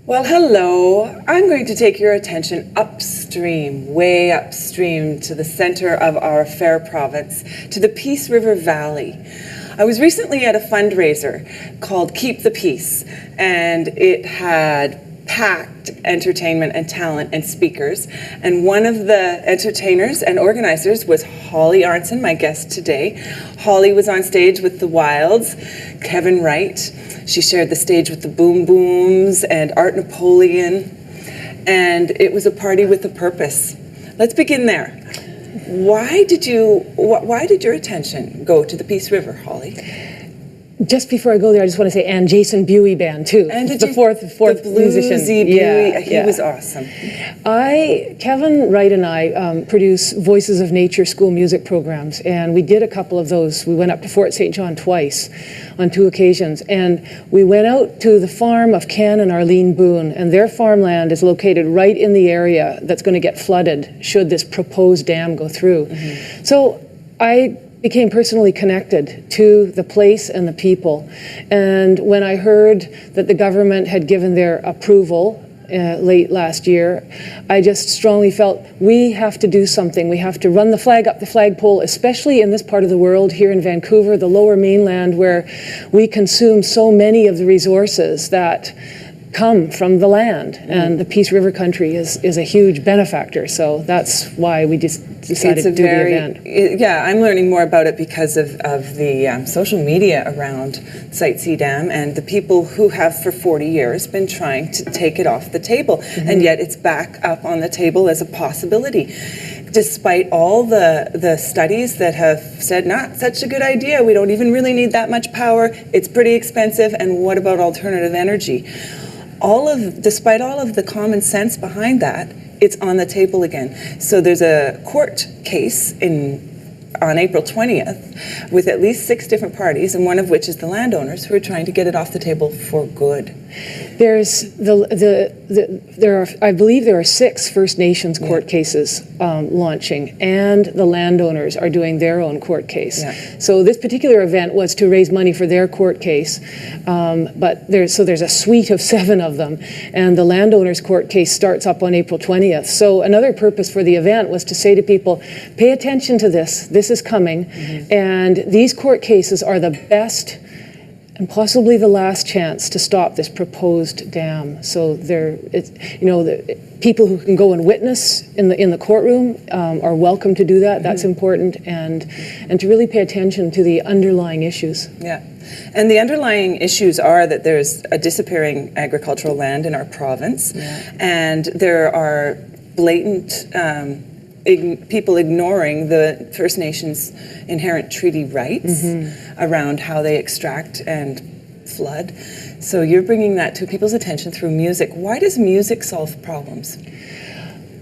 Well, hello. I'm going to take your attention upstream, way upstream to the center of our fair province, to the Peace River Valley. I was recently at a fundraiser called Keep the Peace, and it had packed entertainment and talent and speakers. And one of the entertainers and organizers was Holly Arntzen, my guest today. Holly was on stage with the Wilds, Kevin Wright. She shared the stage with the Boom Booms and Art Napoleon. And it was a party with a purpose. Let's begin there. Why did your attention go to the Peace River, Holly? Just before I go there, I just want to say, and Jason Buey Band too. And the fourth musician. Buey, he was awesome. Kevin Wright and I produce Voices of Nature school music programs, and we did a couple of those. We went up to Fort St. John twice on 2 occasions, and we went out to the farm of Ken and Arlene Boone, and their farmland is located right in the area that's going to get flooded should this proposed dam go through. Mm-hmm. So I became personally connected to the place and the people. And when I heard that the government had given their approval late last year, I just strongly felt we have to do something. We have to run the flag up the flagpole, especially in this part of the world, here in Vancouver, the lower mainland, where we consume so many of the resources that come from the land, and the Peace River country is a huge benefactor. So that's why we just decided to do the event. I'm learning more about it because of the social media around Site C Dam and the people who have for 40 years been trying to take it off the table, and yet it's back up on the table as a possibility. Despite all the studies that have said, not such a good idea, we don't even really need that much power, it's pretty expensive, and what about alternative energy? Despite all of the common sense behind that, it's on the table again. So there's a court case on April 20th with at least 6 different parties, and one of which is the landowners who are trying to get it off the table for good. I believe there are 6 First Nations court cases launching, and the landowners are doing their own court case. Yeah. So this particular event was to raise money for their court case, but there's a suite of 7 of them, and the landowners' court case starts up on April 20th. So another purpose for the event was to say to people, pay attention to this. This is coming, and these court cases are the best and possibly the last chance to stop this proposed dam. So the people who can go and witness in the courtroom are welcome to do that. That's important, and to really pay attention to the underlying issues. Yeah, and the underlying issues are that there's a disappearing agricultural land in our province, and there are blatant people ignoring the First Nations inherent treaty rights around how they extract and flood. So you're bringing that to people's attention through music. Why does music solve problems?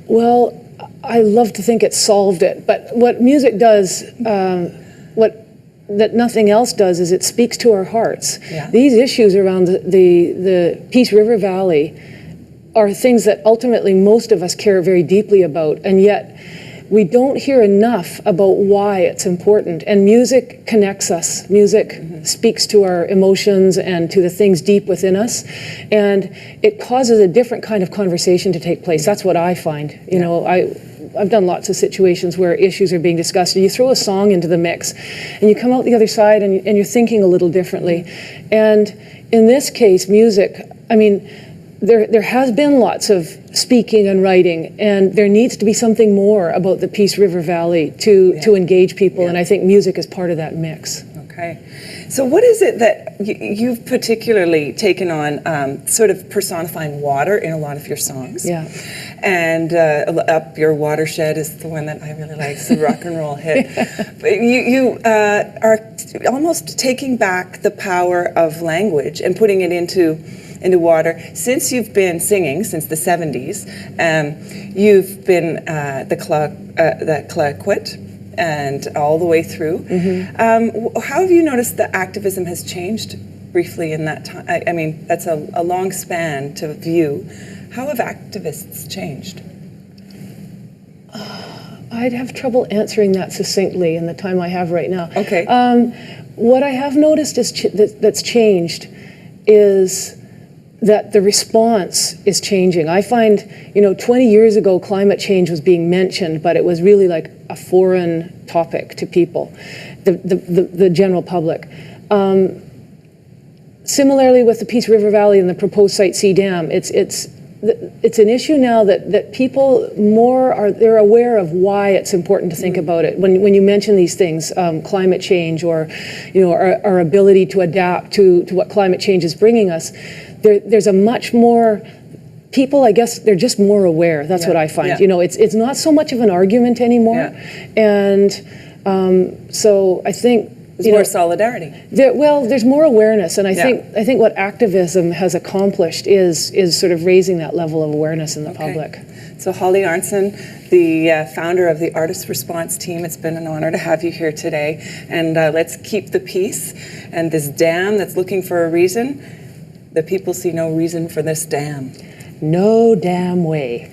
Well, I love to think it solved it, but what music does, that nothing else does, is it speaks to our hearts. Yeah. These issues around the Peace River Valley are things that ultimately most of us care very deeply about, and yet we don't hear enough about why it's important. And music connects us. Music speaks to our emotions and to the things deep within us, and it causes a different kind of conversation to take place. That's what I find. You know, I've done lots of situations where issues are being discussed, and you throw a song into the mix, and you come out the other side, and you're thinking a little differently. And in this case, music, I mean, there has been lots of speaking and writing, and there needs to be something more about the Peace River Valley to engage people, and I think music is part of that mix. Okay. So what is it that you've particularly taken on, sort of personifying water in a lot of your songs? Yeah. And Up Your Watershed is the one that I really like. It's the rock and roll hit. But you are almost taking back the power of language and putting it into water. Since you've been singing since the 70s, you've been the Claquit and all the way through. How have you noticed the activism has changed briefly in that time? I mean, that's a long span to view. How have activists changed? I'd have trouble answering that succinctly in the time I have right now. Okay. What I have noticed is that's changed is that the response is changing. I find, 20 years ago, climate change was being mentioned, but it was really like a foreign topic to people, the general public. Similarly with the Peace River Valley and the proposed Site C dam, it's an issue now that people they're aware of why it's important to think about it. When you mention these things, climate change or our ability to adapt to what climate change is bringing us, there's a much more, people, I guess, they're just more aware. That's what I find. It's not so much of an argument anymore. And so I think there's more solidarity. There's more awareness, and I think what activism has accomplished is sort of raising that level of awareness in the public. So Holly Arntzen, the founder of the Artist Response Team, it's been an honor to have you here today. And let's keep the peace. And this dam that's looking for a reason, the people see no reason for this dam. No damn way.